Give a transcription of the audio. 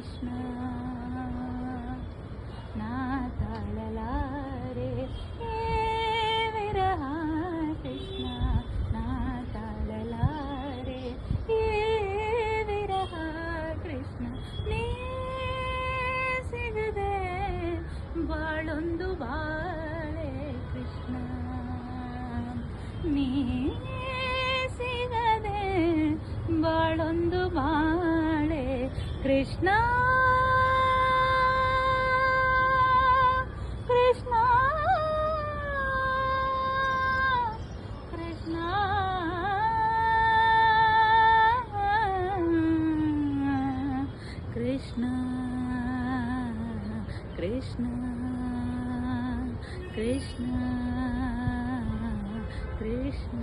ಕೃಷ್ಣ ನಾ ತಾಳಲಾರೆ ಏ ವಿರಹ ಕೃಷ್ಣ ನಾ ತಾಳಲಾರೆ ಏ ವಿರಹ ಕೃಷ್ಣ ನೀ ಸಿಗದೆ ಬಾಳೊಂದು ಬಾಳೆ ಕೃಷ್ಣ ನೀ ಸಿಗದೆ ಬಾಳೊಂದು ಬಾಳೆ ಕೃಷ್ಣ ಕೃಷ್ಣ ಕೃಷ್ಣ ಕೃಷ್ಣ ಕೃಷ್ಣ ಕೃಷ್ಣ ಕೃಷ್ಣ